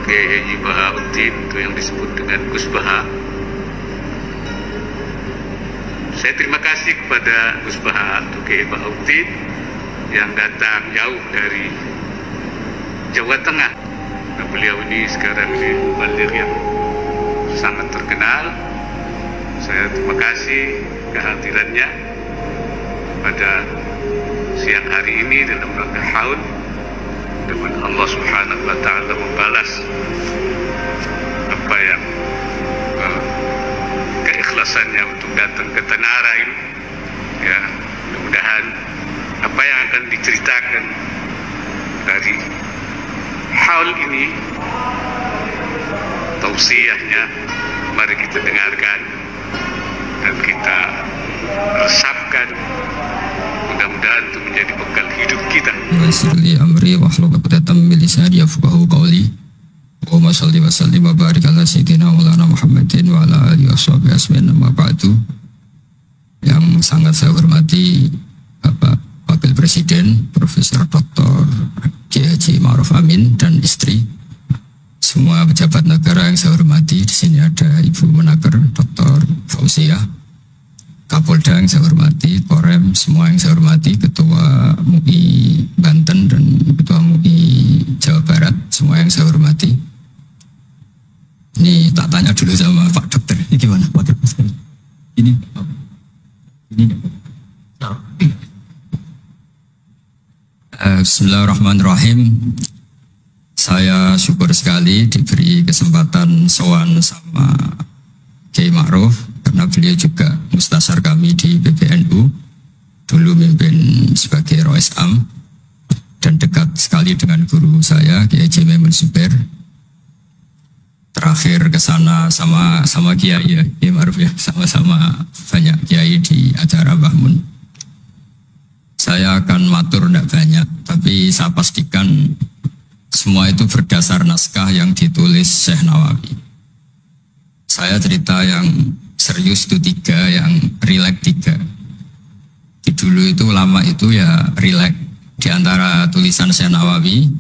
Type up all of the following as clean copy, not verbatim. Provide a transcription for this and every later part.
Kiai Haji Bahauddin, itu yang disebut dengan Gus Baha. Saya terima kasih kepada Gus Baha, Kiai Bahauddin, yang datang jauh dari Jawa Tengah. Nah, beliau ini sekarang ini mubaligh yang sangat terkenal. Saya terima kasih kehadirannya pada siang hari ini dalam rangka haul. Dengan Allah Subhanahu wa Ta'ala membalas apa yang keikhlasannya untuk datang ke Tanah Araim. Ya, mudah-mudahan apa yang akan diceritakan dari haul ini, tausiahnya, mari kita dengarkan dan kita resapkan. Mudah-mudahan itu menjadi bekal hidup kita. Wasirli amri wahlul 'uqdatam min lisani yafqahu qawli. Allahumma shalli wa sallim wa barik ala sayyidina Maulana Muhammadin wa ala alihi washabihi asmin amma ba'du. Yang sangat saya hormati Bapak Wakil Presiden Profesor Dr. Kiai Haji Ma'ruf Amin dan istri. Semua pejabat negara yang saya hormati, di sini ada Ibu Menaker Dr. Fauziah, Kapolda yang saya hormati, Korem, semua yang saya hormati, Ketua MUI Banten dan Ketua MUI Jawa Barat, semua yang saya hormati. Ini tak tanya dulu sama Pak Dokter, ini gimana Pak Dokter? Ini Bismillahirrahmanirrahim. Saya syukur sekali diberi kesempatan sowan sama Kiai Ma'ruf, karena beliau juga mustasar kami di PBNU, dulu mimpin sebagai Rois Am dan dekat sekali dengan guru saya Kiai Haji Maimun Zubair. Terakhir ke sana sama Kiai ya, Kiai Ma'ruf ya, sama-sama banyak kiai di acara Mbah Mun. Saya akan matur tidak banyak, tapi saya pastikan semua itu berdasar naskah yang ditulis Syekh Nawawi. Saya cerita yang serius itu 3, yang rileks 3. Di dulu itu lama itu ya rileks. Di antara tulisan Syekh Nawawi,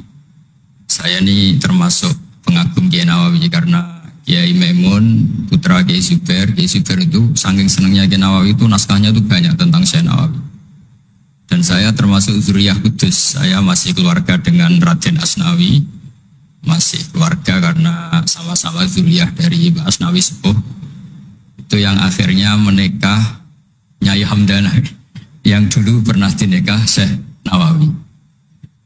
saya ini termasuk pengagum Kiai Nawawi karena Kiai Maimun putra Kiai Zubair itu saking senangnya Kiai Nawawi itu naskahnya itu banyak tentang Syekh Nawawi. Dan saya termasuk zuriyah kudus. Saya masih keluarga dengan Raden Asnawi, masih keluarga karena sama-sama zuriyah dari Mbak Asnawi Sepuh. Itu yang akhirnya menikah Nyai Hamdana, yang dulu pernah dinikah Syekh Nawawi.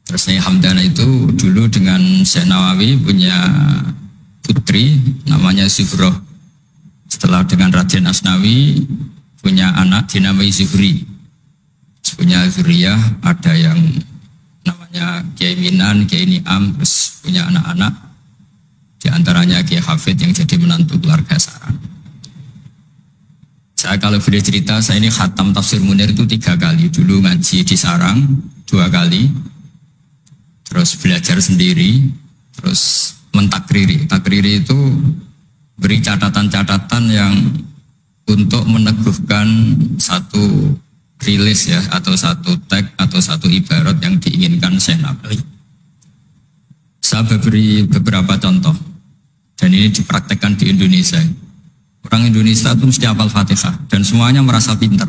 Terus Nyai Hamdana itu dulu dengan Syekh Nawawi punya putri namanya Zuhroh. Setelah dengan Raden Asnawi punya anak dinamai Zuhri. Punya zuriyah, ada yang namanya Kiai Minan, Kiai Niam, terus punya anak-anak, di antaranya Kiai Hafid yang jadi menantu keluarga Saran. Saya kalau boleh cerita, saya ini khatam Tafsir Munir itu 3 kali. Dulu ngaji di Sarang 2 kali, terus belajar sendiri, terus mentakriri. Takriri itu beri catatan-catatan yang untuk meneguhkan satu rilis ya, atau satu tag atau satu ibarat yang diinginkan Syekh Nawawi. Saya beri beberapa contoh dan ini dipraktekkan di Indonesia. Orang Indonesia itu mesti hafal Fatihah dan semuanya merasa pintar.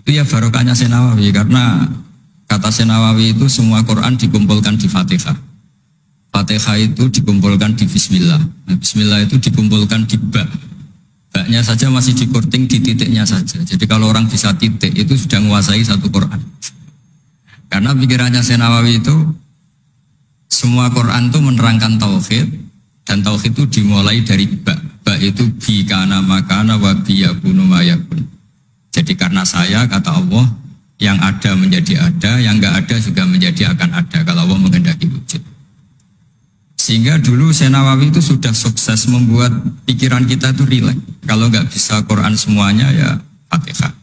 Itu ya barokahnya Syekh Nawawi, karena kata Syekh Nawawi itu semua Quran dikumpulkan di Fatihah. Fatihah itu dikumpulkan di Bismillah. Nah, Bismillah itu dikumpulkan di Ba. Baknya saja masih dikorting di titiknya saja. Jadi kalau orang bisa titik itu sudah menguasai satu Quran. Karena pikirannya Syekh Nawawi itu semua Quran itu menerangkan tauhid, dan tauhid itu dimulai dari ba. Ba itu bi kana makana wa bi yakunu mayakun. Jadi karena saya, kata Allah, yang ada menjadi ada, yang enggak ada juga menjadi akan ada kalau Allah menghendaki wujud. Sehingga dulu Syekh Nawawi itu sudah sukses membuat pikiran kita itu rileks. Kalau nggak bisa Quran semuanya ya Fatihah.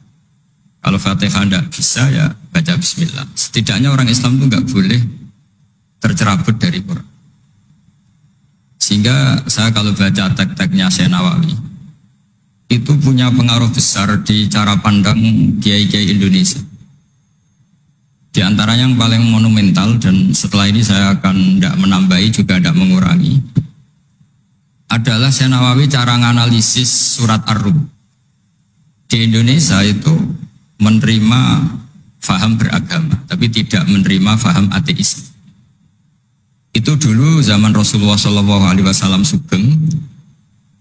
Kalau Fatihah nggak bisa ya baca Bismillah. Setidaknya orang Islam itu nggak boleh tercerabut dari Quran. Sehingga saya kalau baca teks-teksnya Syekh Nawawi itu punya pengaruh besar di cara pandang kiai-kiai Indonesia. Di antaranya yang paling monumental, dan setelah ini saya akan tidak menambahi juga tidak mengurangi, adalah Syekh Nawawi cara menganalisis surat Ar-Rum. Di Indonesia itu menerima faham beragama, tapi tidak menerima faham ateis. Itu dulu zaman Rasulullah SAW sugeng,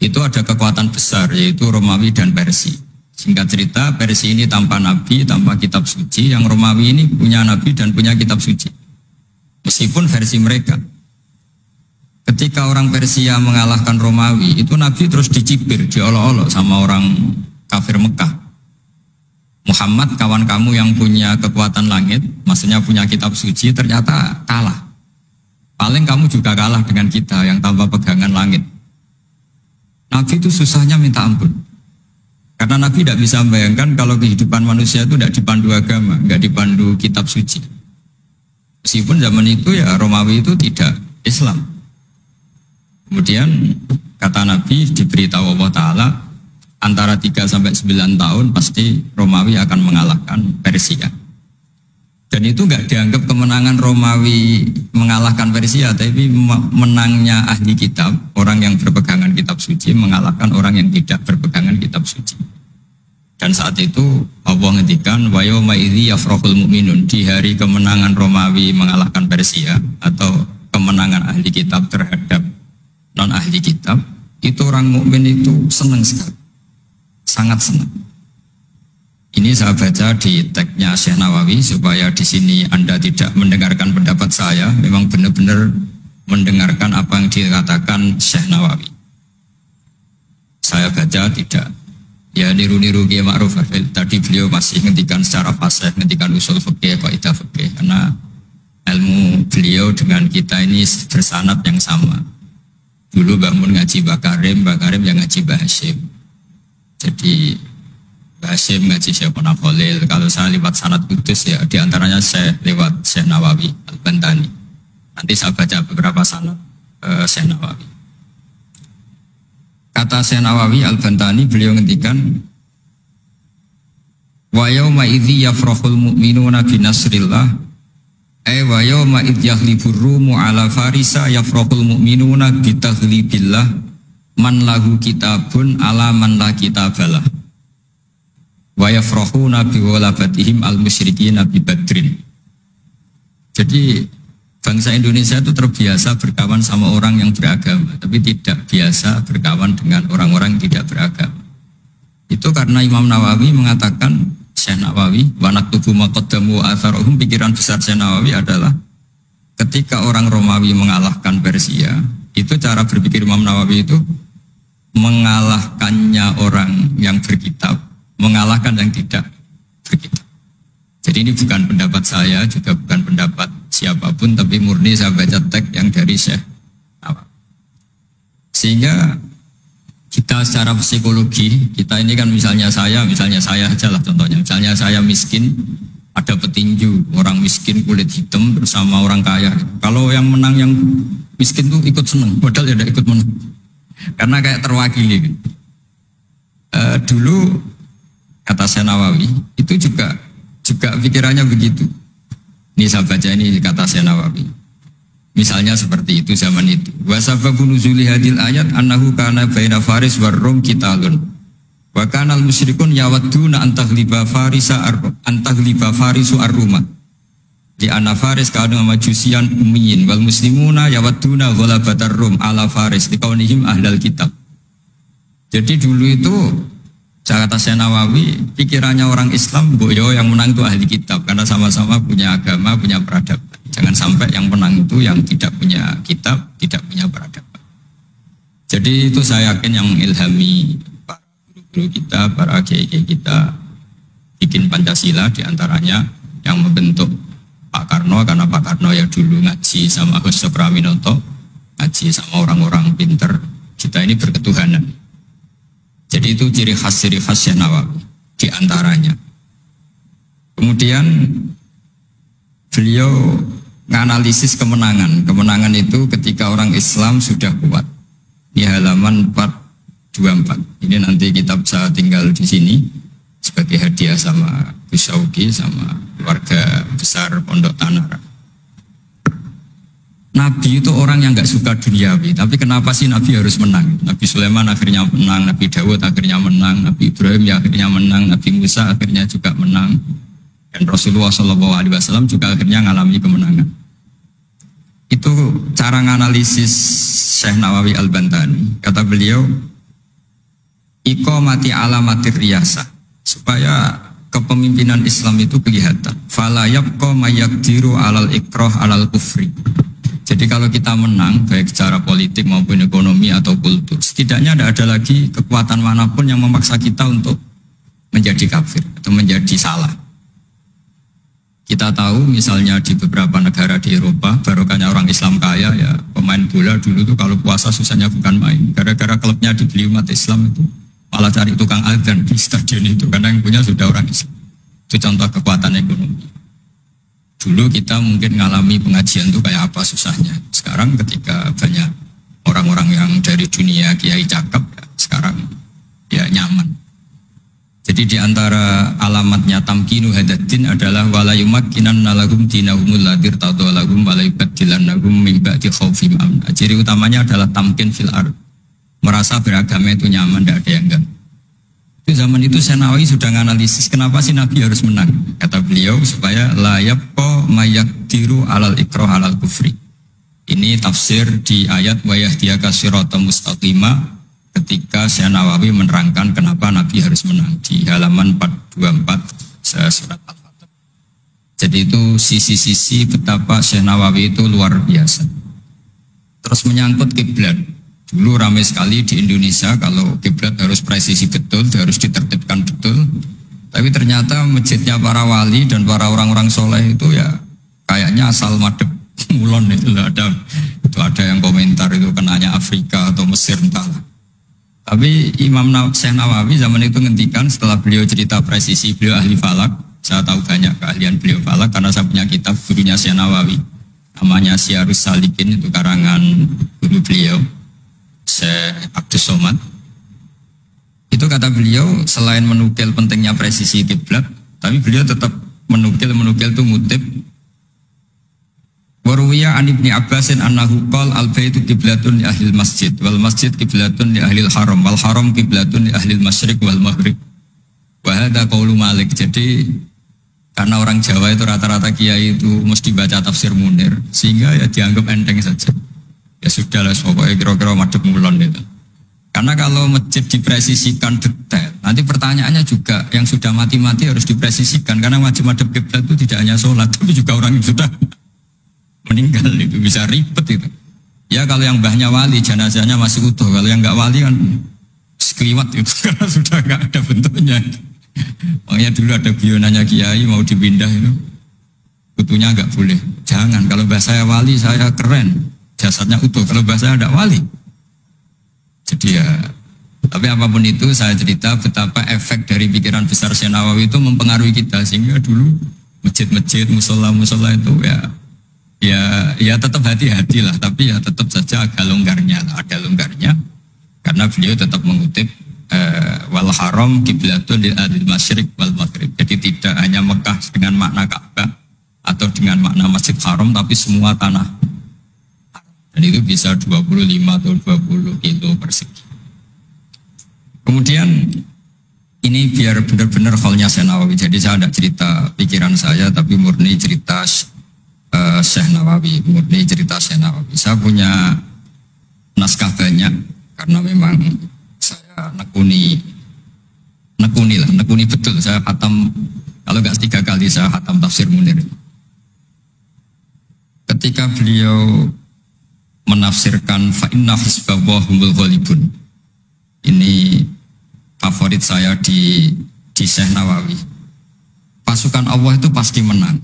itu ada kekuatan besar yaitu Romawi dan Persia. Singkat cerita, Persia ini tanpa nabi, tanpa kitab suci, yang Romawi ini punya nabi dan punya kitab suci. Meskipun versi mereka. Ketika orang Persia mengalahkan Romawi, itu nabi terus dicibir, diolok-olok sama orang kafir Mekah. Muhammad, kawan kamu yang punya kekuatan langit, maksudnya punya kitab suci, ternyata kalah. Paling kamu juga kalah dengan kita yang tanpa pegangan langit. Nabi itu susahnya minta ampun. Karena Nabi tidak bisa membayangkan kalau kehidupan manusia itu tidak dipandu agama, tidak dipandu kitab suci. Meskipun zaman itu ya Romawi itu tidak Islam. Kemudian kata Nabi diberitahu Allah Ta'ala antara 3 sampai 9 tahun pasti Romawi akan mengalahkan Persia. Dan itu nggak dianggap kemenangan Romawi mengalahkan Persia, tapi menangnya ahli kitab, orang yang berpegangan kitab suci mengalahkan orang yang tidak berpegangan kitab suci. Dan saat itu Allah ngendikan wa yauma idzi yafrahul mu'minun, di hari kemenangan Romawi mengalahkan Persia atau kemenangan ahli kitab terhadap non ahli kitab, itu orang mukmin itu senang sekali, sangat senang. Ini saya baca di tagnya Syekh Nawawi supaya di sini Anda tidak mendengarkan pendapat saya, memang benar-benar mendengarkan apa yang dikatakan Syekh Nawawi. Saya baca tidak ya niru-niru Kiai Ma'ruf. Tadi beliau masih ngendikan secara fasih, ngendikan usul fikih, kaidah fikih, karena ilmu beliau dengan kita ini bersanad yang sama. Dulu Mbak Mun ngaji Mbak Karim yang ngaji Mbak Hashim. Jadi Mbak Hashim ngaji Syekh Khalil. Kalau saya lewat sanad kudus ya diantaranya saya lewat Syekh Nawawi Al-Bantani. Nanti saya baca beberapa sanad Syekh Nawawi. Kata Syekh Nawawi Al-Bantani, beliau ngendikan wa yauma idzi yafrahul mu'minuna bi nasrillah wa yawma idh yahlibur rumu ala farisa yafrahul mu'minuna bitaghlibillah man lahu kitabun ala man la kitabalah wa yafrahuna biwalabatihim al-musyrikina bi badrin. Jadi bangsa Indonesia itu terbiasa berkawan sama orang yang beragama, tapi tidak biasa berkawan dengan orang-orang yang tidak beragama. Itu karena Imam Nawawi mengatakan, Syekh Nawawi, wanak tubuh maqaddamu atharohum, pikiran besar Syekh Nawawi adalah ketika orang Romawi mengalahkan Persia, itu cara berpikir Imam Nawawi itu mengalahkannya orang yang berkitab, mengalahkan yang tidak berkitab. Jadi ini bukan pendapat saya, juga bukan pendapat siapapun, tapi murni saya baca teks yang dari Syekh Nawawi. Sehingga kita secara psikologi, kita ini kan misalnya saya aja lah contohnya, misalnya saya miskin, ada petinju, orang miskin kulit hitam bersama orang kaya. Kalau yang menang yang miskin tuh ikut seneng, padahal ya tidak ikut menang, karena kayak terwakili. Dulu kata Syekh Nawawi itu juga pikirannya begitu. Ini saya baca ini kata Syekh Nawawi. Misalnya seperti itu zaman itu. Wa sababu nuzuli hadil ayat annahu kana baina Faris war Rum qitalun. Wa kana al musyrikun yawadduna antaghliba farisu ar-Ruma. Di anna Faris kana majusian ummiyin wal muslimuna yawadduna ghalabatar Rum ala Faris liqaunihim ahlal kitab. Jadi dulu itu kata Syekh Nawawi, pikirannya orang Islam boyo yang menang itu ahli kitab karena sama-sama punya agama, punya peradaban. Jangan sampai yang menang itu yang tidak punya kitab, tidak punya peradaban. Jadi itu saya yakin yang ilhami para guru-guru kita, para kiai-kiai kita bikin Pancasila, diantaranya yang membentuk Pak Karno, karena Pak Karno ya dulu ngaji sama Gus Praminoto, ngaji sama orang-orang pinter. Kita ini berketuhanan. Jadi itu ciri khas Syekh Nawawi diantaranya. Kemudian beliau menganalisis kemenangan. Kemenangan itu ketika orang Islam sudah kuat. Di halaman 424. Ini nanti kitab saya tinggal di sini sebagai hadiah sama Gus Syauki sama keluarga besar Pondok Tanara. Nabi itu orang yang nggak suka duniawi, tapi kenapa sih Nabi harus menang? Nabi Sulaiman akhirnya menang, Nabi Dawud akhirnya menang, Nabi Ibrahim ya akhirnya menang, Nabi Musa akhirnya juga menang, dan Rasulullah SAW juga akhirnya mengalami kemenangan. Itu cara menganalisis Syekh Nawawi Al-Bantani. Kata beliau, iqamati alamatir riyasah, supaya kepemimpinan Islam itu kelihatan. Fala yabqa mayaqdiru alal ikrah alal kufri. Jadi kalau kita menang, baik secara politik maupun ekonomi atau kultur, setidaknya tidak ada lagi kekuatan manapun yang memaksa kita untuk menjadi kafir atau menjadi salah. Kita tahu misalnya di beberapa negara di Eropa, barokahnya orang Islam kaya, ya pemain bola dulu tuh kalau puasa susahnya bukan main. Gara-gara klubnya dibeli umat Islam itu, malah cari tukang adzan di stadion itu, karena yang punya sudah orang Islam. Itu contoh kekuatan ekonomi. Dulu kita mungkin ngalami pengajian itu kayak apa susahnya. Sekarang ketika banyak orang-orang yang dari dunia kiai cakep, ya, sekarang ya nyaman. Jadi di antara alamatnya tamkinu hadatin adalah wala yumakkinan nalagum dinahumul ladir tadolagum wala yubadilannagum min ba'di khaufim amna. Ciri utamanya adalah tamkin fil ard. Merasa beragama itu nyaman, tidak ada yang ganggu. Itu zaman itu Syekh Nawawi sudah menganalisis kenapa sih Nabi harus menang. Kata beliau supaya la yabqa mayaqdiru alal ikrah alal kufri. Ini tafsir di ayat wa yahdiyaka siratan mustaqima ketika Syekh Nawawi menerangkan kenapa Nabi harus menang di halaman 424 surat Al-Fatih. Jadi itu sisi-sisi betapa Syekh Nawawi itu luar biasa. Terus menyangkut kiblat. Dulu ramai sekali di Indonesia kalau kiblat harus presisi betul, harus ditertibkan betul. Tapi ternyata masjidnya para wali dan para orang-orang soleh itu ya kayaknya asal madep mulon itu ada yang komentar itu kenanya Afrika atau Mesir entahlah. Tapi Imam Syekh Nawawi zaman itu ngendikan setelah beliau cerita presisi, beliau ahli falak. Saya tahu banyak keahlian beliau falak karena saya punya kitab gurunya Syekh Nawawi. Namanya Syiarus Salikin, itu karangan guru beliau. Syekh Abdus Somad. Itu kata beliau selain menukil pentingnya presisi kiblat, tapi beliau tetap menukil itu ngutip Waruwiya an Ibni Abbasin annahu qala al-baitu qiblatun li ahlil masjid wal masjid qiblatun li ahlil haram wal haram qiblatun li ahlil masyriq wal maghrib. Wa hadza qaulu Malik. Jadi karena orang Jawa itu rata-rata kiai itu mesti baca tafsir Munir sehingga ya dianggap enteng saja. Ya sudahlah, pokoknya kira-kira madhep mulon itu. Karena kalau masjid dipresisikan detail, nanti pertanyaannya juga yang sudah mati-mati harus dipresisikan. Karena madhep kiblat itu tidak hanya sholat, tapi juga orang yang sudah meninggal itu bisa ribet itu. Ya kalau yang mbahnya wali, jenazahnya masih utuh. Kalau yang nggak wali kan sekliwat itu karena sudah nggak ada bentuknya. Makanya dulu ada guyonannya kiai mau dipindah itu, utuhnya nggak boleh. Jangan, kalau mbah saya wali saya keren. Jasadnya utuh, kalau bahasa ada wali. Jadi ya, tapi apapun itu saya cerita betapa efek dari pikiran besar Syekh Nawawi itu mempengaruhi kita. Sehingga dulu masjid-masjid, musola-musola itu ya tetap hati-hati lah. Tapi ya tetap saja agak longgarnya. Karena beliau tetap mengutip wal haram qiblatun lil adil masyriq wal maghrib. Jadi tidak hanya Mekah dengan makna Ka'bah atau dengan makna Masjid Haram, tapi semua tanah. Dan itu bisa 25 atau 20 kilo persegi. Kemudian ini biar benar-benar halnya Syekh Nawawi. Jadi saya tidak cerita pikiran saya, tapi murni cerita Syekh Nawawi. Saya punya naskah banyak karena memang saya nekuni betul. Saya khatam, kalau nggak 3 kali saya khatam tafsir Munir. Ketika beliau menafsirkan fa inna hizballahumul ghalibun. Ini favorit saya di Syekh Nawawi. Pasukan Allah itu pasti menang,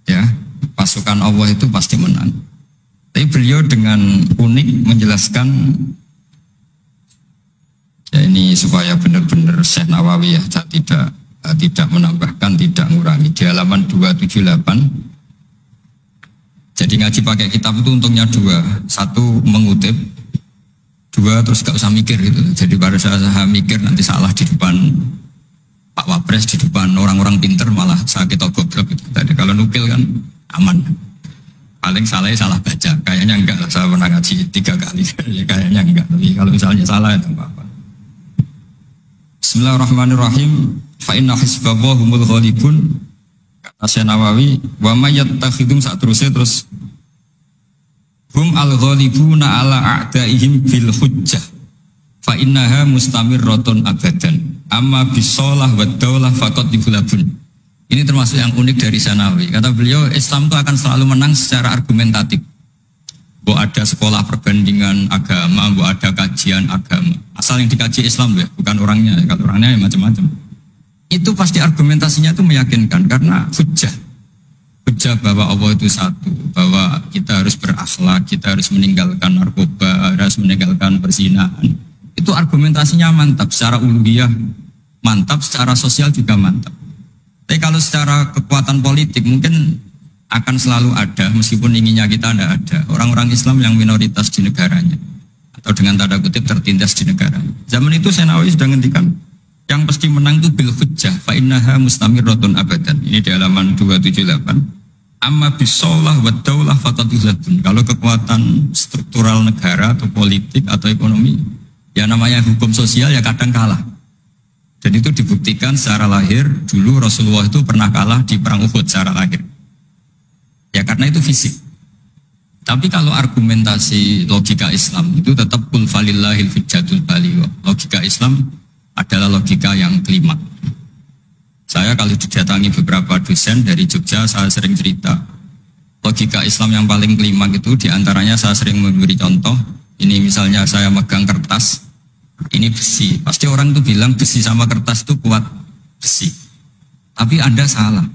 ya. Pasukan Allah itu pasti menang. Tapi beliau dengan unik menjelaskan, ya ini supaya benar-benar Syekh Nawawi ya, saya tidak menambahkan, tidak mengurangi. Di halaman 278. Jadi ngaji pakai kitab itu untungnya 2. 1 mengutip, 2 terus gak usah mikir gitu. Jadi pada saat saya mikir nanti salah di depan Pak Wapres, di depan orang-orang pinter malah sakit atau goblok gitu. Tadi kalau nukil kan aman. Paling salah baca. Kayaknya enggak lah, saya pernah ngaji 3 kali. Ya, kayaknya enggak. Tapi kalau misalnya salah itu apa-apa. Bismillahirrahmanirrahim. Fa inna hizballahi humul ghalibun. Kata Syekh Nawawi, wa may yattakhidum terus hum al-ghalibuna ala a'daihim bil hujjah. Fa innaha mustamirratun abadan. Amma bisolah wa daulah faqad dibulabun. Ini termasuk yang unik dari Sanawi. Kata beliau, Islam itu akan selalu menang secara argumentatif. Bahwa ada sekolah perbandingan agama, bahwa ada kajian agama. Asal yang dikaji Islam ya, bukan orangnya. Kalau orangnya ya macam-macam. Itu pasti argumentasinya itu meyakinkan karena hujjah. Hujjah bahwa Allah itu satu, bahwa kita harus berakhlak, kita harus meninggalkan narkoba, harus meninggalkan perzinahan. Itu argumentasinya mantap, secara uluhiyah mantap, secara sosial juga mantap. Tapi kalau secara kekuatan politik mungkin akan selalu ada, meskipun inginnya kita tidak ada. Orang-orang Islam yang minoritas di negaranya, atau dengan tanda kutip tertindas di negaranya. Zaman itu Senawi sudah ngendikan, yang pasti menang itu bil hujjah, fa innaha mustamirratun abadan. Ini di halaman 278. Amma bisolah wa daulah faqad yuzladun. Kalau kekuatan struktural negara atau politik atau ekonomi, ya namanya hukum sosial ya kadang kalah. Dan itu dibuktikan secara lahir. Dulu Rasulullah itu pernah kalah di perang Uhud secara lahir. Ya karena itu fisik. Tapi kalau argumentasi logika Islam itu tetap kul falillahil hujjatul baligh. Logika Islam adalah logika yang kelima. Saya kalau didatangi beberapa dosen dari Jogja, saya sering cerita. Logika Islam yang paling kelima itu diantaranya saya sering memberi contoh. Ini misalnya saya megang kertas. Ini besi, pasti orang itu bilang besi sama kertas itu kuat besi. Tapi Anda salah.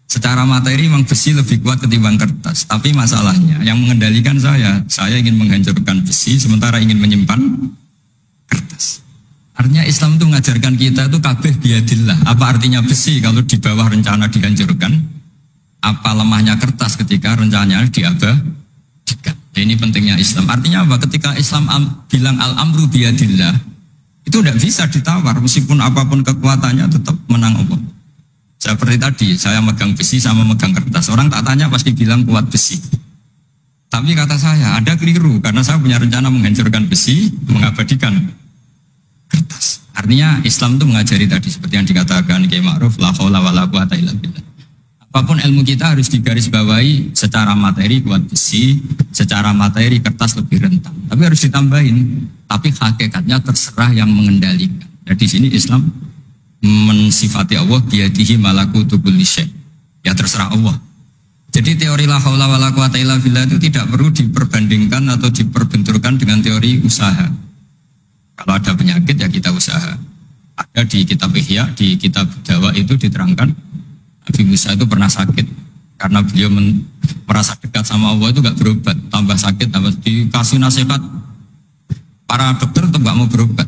Secara materi memang besi lebih kuat ketimbang kertas. Tapi masalahnya yang mengendalikan saya ingin menghancurkan besi sementara ingin menyimpan kertas. Artinya Islam itu mengajarkan kita itu kabeh biadillah. Apa artinya besi kalau di bawah rencana dihancurkan? Apa lemahnya kertas ketika rencananya diabadikan? Ini pentingnya Islam. Artinya apa? Ketika Islam bilang al-amru biyadillah, itu tidak bisa ditawar. Meskipun apapun kekuatannya tetap menang Allah. Seperti tadi, saya megang besi sama megang kertas. Orang tak tanya pasti bilang kuat besi. Tapi kata saya, ada keliru. Karena saya punya rencana menghancurkan besi, mengabadikan kertas. Artinya Islam itu mengajari tadi, seperti yang dikatakan Kiai Ma'ruf, la haula wala quwata illa billah. Apapun ilmu kita harus digarisbawahi secara materi kuat besi, secara materi kertas lebih rentan. Tapi harus ditambahin. Tapi hakikatnya terserah yang mengendalikan. Nah, di sini Islam mensifati Allah biyadihi malakutu kulli syai'. Ya terserah Allah. Jadi teori la haula wala quwata illa billah itu tidak perlu diperbandingkan atau diperbenturkan dengan teori usaha. Kalau ada penyakit ya kita usaha. Ada di kitab Ihya, di kitab Dawa itu diterangkan Nabi Musa itu pernah sakit karena beliau merasa dekat sama Allah itu gak berobat, tambah sakit, tambah dikasih nasihat para dokter tetap gak mau berobat.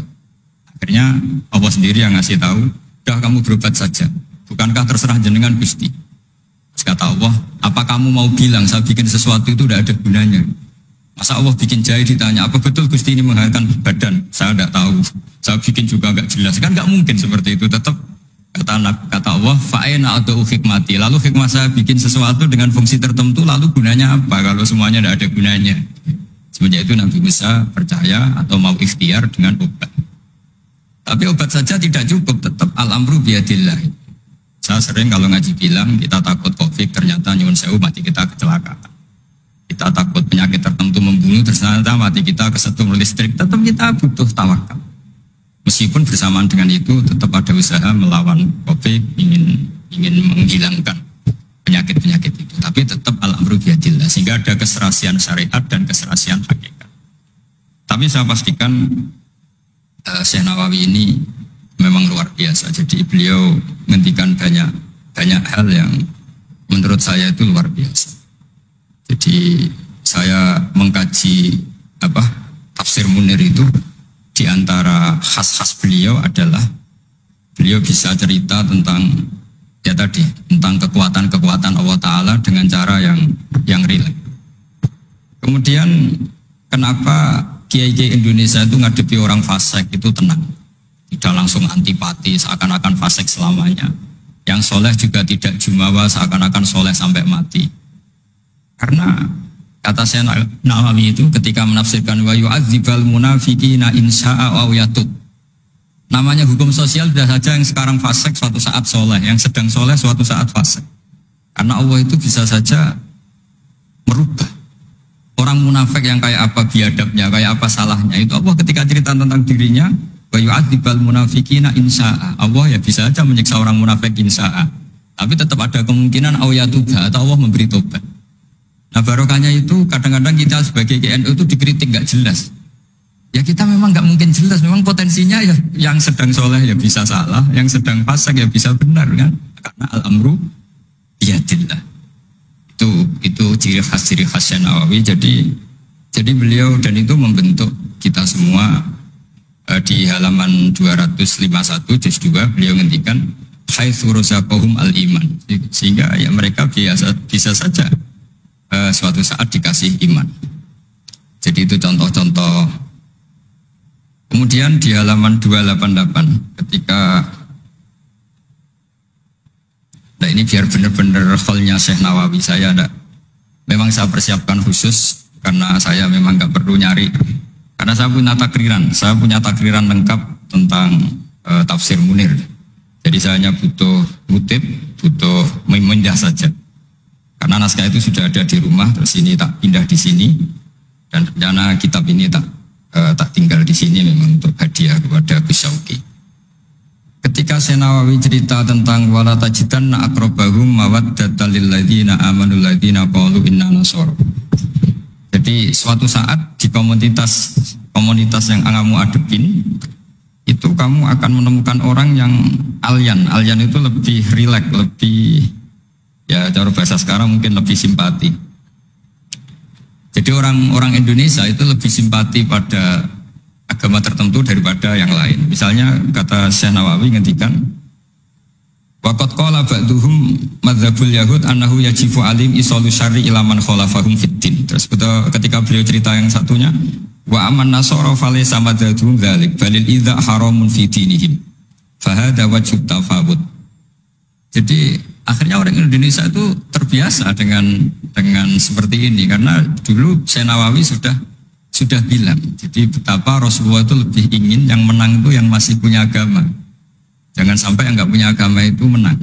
Akhirnya Allah sendiri yang ngasih tahu, udah kamu berobat saja, bukankah terserah jenengan Gusti? Terus kata Allah, apa kamu mau bilang saya bikin sesuatu itu udah ada gunanya? Masa Allah bikin jahe ditanya, apa betul Gusti ini menghangatkan badan? Saya tidak tahu, saya bikin juga gak jelas, kan gak mungkin seperti itu. Tetap kata Allah, fa'ena atau hikmati. Lalu hikmah saya bikin sesuatu dengan fungsi tertentu, lalu gunanya apa? Kalau semuanya tidak ada gunanya. Semenjak itu Nabi Musa percaya atau mau ikhtiar dengan obat. Tapi obat saja tidak cukup, tetap al-amru biyadillah. Saya sering kalau ngaji bilang kita takut COVID, ternyata nyuwun sewu mati kita kecelakaan. Kita takut penyakit tertentu membunuh, ternyata mati kita kesetrum listrik. Tetap kita butuh tawakal. Meskipun bersamaan dengan itu tetap ada usaha melawan COVID, ingin menghilangkan penyakit-penyakit itu. Tapi tetap al-amru biyadillah, sehingga ada keserasian syariat dan keserasian hakikat. Tapi saya pastikan Syekh Nawawi ini memang luar biasa. Jadi beliau menghentikan banyak hal yang menurut saya itu luar biasa. Jadi saya mengkaji tafsir Munir itu, di antara khas-khas beliau adalah beliau bisa cerita tentang tentang kekuatan-kekuatan Allah Ta'ala dengan cara yang rileks. Kemudian kenapa kiai-kiai Indonesia itu ngadepi orang fasik itu tenang, tidak langsung antipati seakan-akan fasik selamanya. Yang soleh juga tidak jumawa seakan-akan soleh sampai mati. Karena kata saya Nawawi itu ketika menafsirkan wa yu'adzibal munafiqina insya'a aw yatub. Namanya hukum sosial sudah saja yang sekarang fasik suatu saat soleh, yang sedang soleh suatu saat fasik. Karena Allah itu bisa saja merubah. Orang munafik yang kayak apa biadabnya, kayak apa salahnya, itu Allah ketika cerita tentang dirinya wa yu'adzibal munafiqina insya'a. Allah ya bisa saja menyiksa orang munafik insya'a. Tapi tetap ada kemungkinan aw yatuba atau Allah memberi tobat. Nah barokahnya itu kadang-kadang kita sebagai GNU itu dikritik gak jelas. Ya kita memang gak mungkin jelas, memang potensinya ya yang sedang soleh ya bisa salah, yang sedang fasik ya bisa benar kan. Karena al-amru biyadillah. Itu ciri khasnya Nawawi. Jadi beliau dan itu membentuk kita semua di halaman 251 juz 2 beliau ngendikan haitsu razaqahum al-iman. Sehingga ya mereka bisa saja suatu saat dikasih iman. Jadi itu contoh-contoh. Kemudian di halaman 288 ketika nah ini biar benar-benar hallnya Syekh Nawawi memang saya persiapkan khusus karena saya memang nggak perlu nyari karena saya punya takriran lengkap tentang tafsir Munir. Jadi saya hanya butuh kutip, butuh memindah saja. Karena naskah itu sudah ada di rumah, terus ini tak pindah di sini, dan rencana kitab ini tak tinggal di sini memang untuk hadiah kepada Gus Syauqi. Ketika Syekh Nawawi cerita tentang wala tajidanna aqrabahum mawaddatan lil ladzina amanu ladzina qalu inna nasara. Jadi suatu saat di komunitas yang kamu adepin, itu kamu akan menemukan orang yang alyan. Alyan itu lebih rileks, lebih ya cara bahasa sekarang mungkin lebih simpati. Jadi orang Indonesia itu lebih simpati pada agama tertentu daripada yang lain. Misalnya kata Syekh Nawawi ngendikan waqad qala ba'duhum madzhabul yahud annahu yajibu alim isalu syarri ila man khalafahum fiddin. Terus ketika beliau cerita yang satunya wa aman nasara falaysa madzhabun dzalik balil idza haramun fi dinihim fa hadza wajhu tafawud. Jadi akhirnya orang Indonesia itu terbiasa dengan seperti ini karena dulu Syekh Nawawi sudah bilang. Jadi betapa Rasulullah itu lebih ingin yang menang itu yang masih punya agama. Jangan sampai yang nggak punya agama itu menang.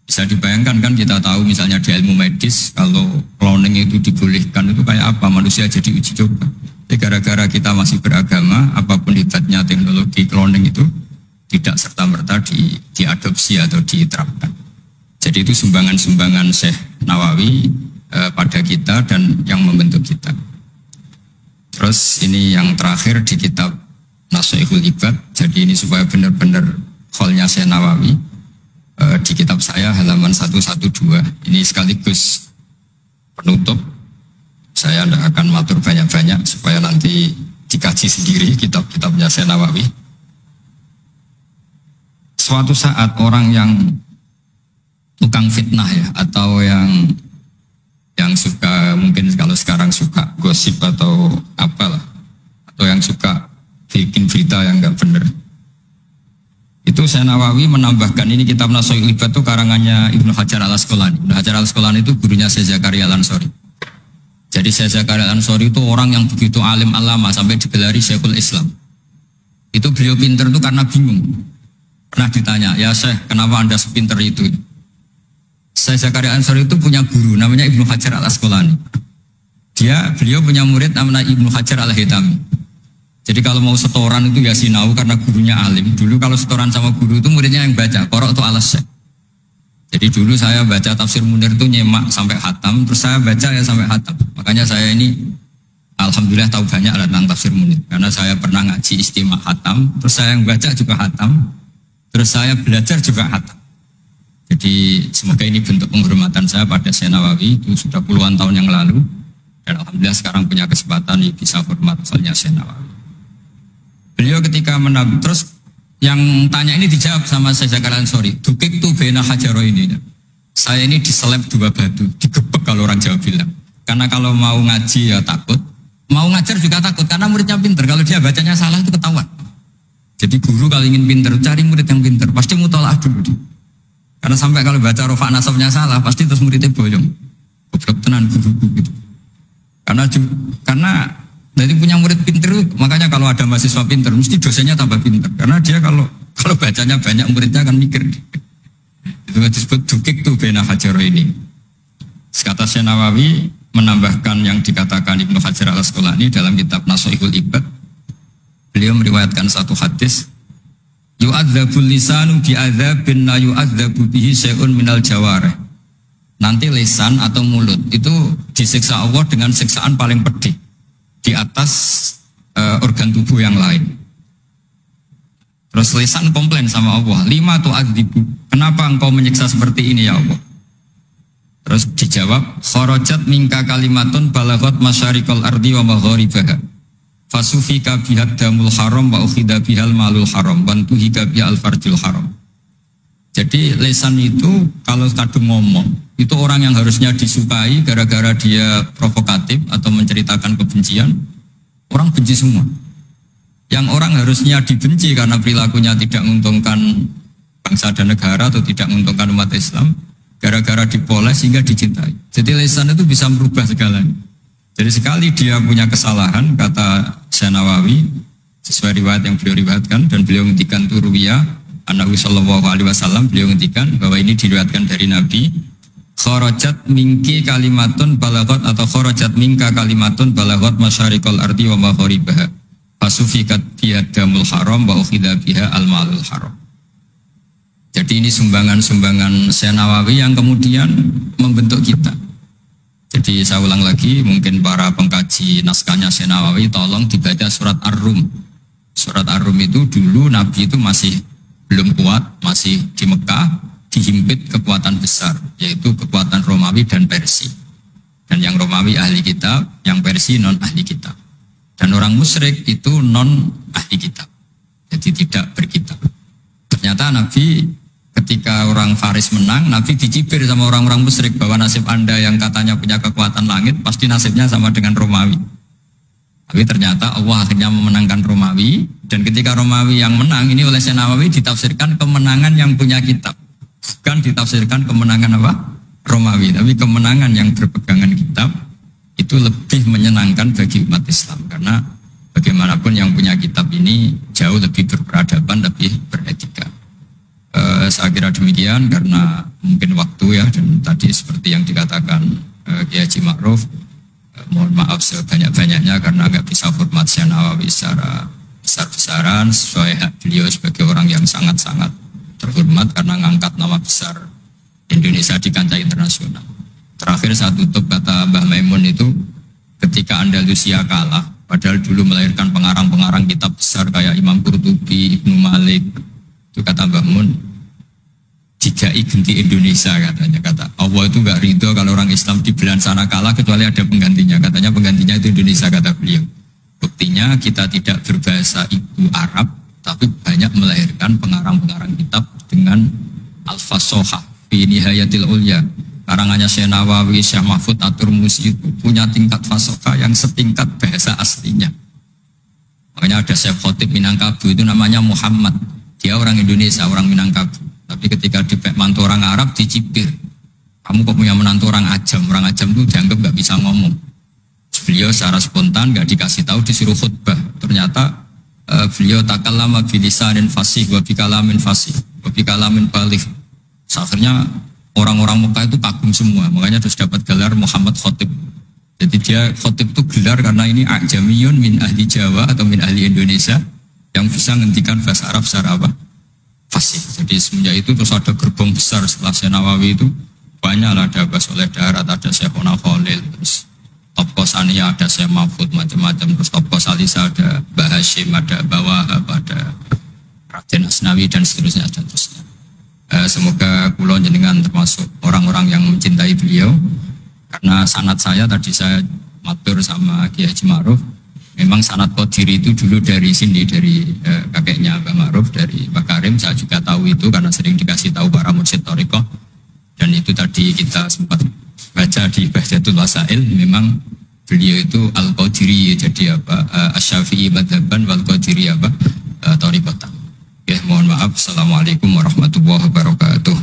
Bisa dibayangkan kan kita tahu misalnya di ilmu medis kalau cloning itu dibolehkan itu kayak apa manusia jadi uji coba. Jadi gara-gara kita masih beragama apapun hebatnya teknologi cloning itu tidak serta-merta diadopsi atau diterapkan. Jadi itu sumbangan-sumbangan Syekh Nawawi pada kita dan yang membentuk kita. Terus ini yang terakhir di kitab Nashihul Ibad. Jadi ini supaya benar-benar hallnya Syekh Nawawi di kitab saya halaman 112. Ini sekaligus penutup. Saya tidak akan matur banyak-banyak supaya nanti dikaji sendiri kitab-kitabnya Syekh Nawawi. Suatu saat orang yang tukang fitnah ya atau yang suka mungkin kalau sekarang suka gosip atau apalah atau yang suka bikin berita yang enggak benar. Itu Syekh Nawawi menambahkan ini kitab Nashihul Ibad itu karangannya Ibnu Hajar Al-Asqalani. Ibnu Hajar Al-Asqalani itu gurunya Syekh Zakaria Al-Ansori. Jadi Syekh Zakaria Al-Ansori itu orang yang begitu alim alama sampai digelari Syekhul Islam. Itu beliau pinter itu karena bingung. Pernah ditanya, ya Syekh, kenapa Anda sepinter itu? Syekh Zakaria Al-Ansori itu punya guru namanya Ibnu Hajar Al-Asqalani. Beliau punya murid namanya Ibnu Hajar Al-Haytami. Jadi kalau mau setoran itu ya sinau karena gurunya alim. Dulu kalau setoran sama guru itu muridnya yang baca, qorok itu alas Syekh. Jadi dulu saya baca tafsir Munir itu nyemak sampai khatam, terus saya baca ya sampai khatam. Makanya saya ini alhamdulillah tahu banyak tentang tafsir Munir. Karena saya pernah ngaji istimewa khatam, terus saya yang baca juga khatam, terus saya belajar juga khatam. Jadi semoga ini bentuk penghormatan saya pada Syekh Nawawi itu sudah puluhan tahun yang lalu. Dan alhamdulillah sekarang punya kesempatan bisa hormat soalnya Syekh Nawawi. Beliau ketika terus yang tanya ini dijawab sama Syekh Zakaria Al-Ansori. Dukik tu bena hajaro ini. Saya ini diseleb 2 batu, digebek kalau orang Jawa bilang. Karena kalau mau ngaji ya takut, mau ngajar juga takut karena muridnya pinter. Kalau dia bacanya salah itu ketahuan. Jadi guru kalau ingin pinter cari murid yang pinter, pasti mutolaah dulu. Karena sampai kalau baca rofa nasabnya salah, pasti terus muridnya boyong. goblok tenan guruku gitu. Karena dari punya murid pinter, makanya kalau ada mahasiswa pinter mesti dosennya tambah pinter. Karena dia kalau bacanya banyak muridnya akan mikir. Itu disebut dukik tuh bena hajaro ini. Kata Syekh Nawawi menambahkan yang dikatakan Ibnu Hajar al-Asqalani dalam kitab Nashihul Ibad. Beliau meriwayatkan satu hadis, yu'adzabul lisanu bi'adzabin la yu'adzabu bihi syai'un minal jawarih. Nanti lisan atau mulut itu disiksa Allah dengan siksaan paling pedih di atas organ tubuh yang lain. Terus lisan komplain sama Allah, lima tu'adzibu, kenapa engkau menyiksa seperti ini ya Allah? Terus dijawab, kharajat minka kalimatun balaghat masyariqal ardi wa magharibaha. Fasufika bihad damul haram wa ukhida bihal malul haram wa tuhika bihal farjul haram. Jadi lisan itu kalau kadung ngomong, itu orang yang harusnya disukai gara-gara dia provokatif atau menceritakan kebencian, orang benci semua. Yang orang harusnya dibenci karena perilakunya tidak menguntungkan bangsa dan negara atau tidak menguntungkan umat Islam, gara-gara dipoles sehingga dicintai. Jadi lisan itu bisa merubah segalanya. Jadi sekali dia punya kesalahan, kata Syekh Nawawi, sesuai riwayat yang beliau riwayatkan, dan beliau ngendikan turuwiyah, Nabi sallallahu alaihi wasallam, beliau ngendikan bahwa ini diriwayatkan dari Nabi, kharajat minki kalimatun balaghat atau kharajat minka kalimatun balaghat masyariqal ardi wa magharibaha. Fasufikat biyadamul haram wa ukhidha biha al-malul haram. Jadi ini sumbangan-sumbangan Syekh Nawawi yang kemudian membentuk kita. Jadi saya ulang lagi, mungkin para pengkaji naskahnya Syekh Nawawi tolong dibaca surat Ar-Rum. Surat Ar-Rum itu dulu Nabi itu masih belum kuat, masih di Mekah, dihimpit kekuatan besar, yaitu kekuatan Romawi dan Persia. Dan yang Romawi ahli kitab, yang Persia non ahli kitab. Dan orang musyrik itu non ahli kitab, jadi tidak berkitab. Ternyata Nabi ketika orang Faris menang, Nabi dicibir sama orang-orang musyrik bahwa nasib anda yang katanya punya kekuatan langit, pasti nasibnya sama dengan Romawi. Tapi ternyata Allah akhirnya memenangkan Romawi, dan ketika Romawi yang menang, ini oleh Syekh Nawawi ditafsirkan kemenangan yang punya kitab. Bukan ditafsirkan kemenangan apa? Romawi, tapi kemenangan yang berpegangan kitab, itu lebih menyenangkan bagi umat Islam. Karena bagaimanapun yang punya kitab ini jauh lebih berperadaban, lebih beretika. Saya kira demikian karena mungkin waktu ya, dan tadi seperti yang dikatakan Kiai Haji Ma'ruf, mohon maaf sebanyak-banyaknya karena nggak bisa hormat Syekh Nawawi secara besar-besaran sesuai hak beliau sebagai orang yang sangat-sangat terhormat karena ngangkat nama besar Indonesia di kancah internasional. Terakhir saya tutup kata Mbah Maimun itu, ketika Andalusia kalah, padahal dulu melahirkan pengarang-pengarang kitab besar kayak Imam Qurtubi, Ibnu Malik, itu kata Mbah Mun, jika ganti Indonesia katanya, kata Allah itu gak ridho kalau orang Islam di belahan sana kalah kecuali ada penggantinya, katanya penggantinya itu Indonesia, kata beliau. Buktinya kita tidak berbahasa ibu Arab, tapi banyak melahirkan pengarang-pengarang kitab dengan al-fasohah fi nihayatil ulya. Karangannya Syekh Nawawi, Syekh Mahfud At-Turmusi itu punya tingkat fasohah yang setingkat bahasa aslinya. Makanya ada Syekh Khotib Minangkabau itu namanya Muhammad. Dia orang Indonesia, orang Minangkabau. Tapi ketika dipek mantu orang Arab dicibir. Kamu kok punya menantu orang Ajam? Orang Ajam itu dianggap gak bisa ngomong. Beliau secara spontan gak dikasih tahu, disuruh khutbah. Ternyata beliau takallama bilisanin fasih wa bikalamin fasih wa bikalamin baligh. Akhirnya orang-orang Mekah itu kagum semua. Makanya terus dapat gelar Muhammad Khotib. Jadi dia Khotib itu gelar karena ini ajamiyun min ahli Jawa atau min ahli Indonesia yang bisa menghentikan bahasa Arab secara apa? Fasih. Jadi semenjak itu terus ada gerbong besar setelah Syekh Nawawi itu banyak lah, ada Mbah Soleh Darat, ada Syekhona Khalil, terus Top Kosania ada Syekh Mahfud, macam-macam, terus Top Kosalisa ada Mbah Hashim, ada Mbah Wahab, ada Raden Asnawi dan seterusnya dan seterusnya. Semoga kula jenengan termasuk orang-orang yang mencintai beliau, karena sanad saya tadi saya matur sama Kiai Haji Ma'ruf. Memang sanad Qadiri itu dulu dari sini, dari kakeknya Mbak Ma'ruf, dari Pak Karim. Saya juga tahu itu karena sering dikasih tahu para mursyid thariqah. Dan itu tadi kita sempat baca di Bahjatul Wasail, memang beliau itu Al-Qadiri, jadi apa, Asy-Syafi'i madhaban wal Qadiri apa, thariqatan. Ya, mohon maaf. Assalamualaikum warahmatullahi wabarakatuh.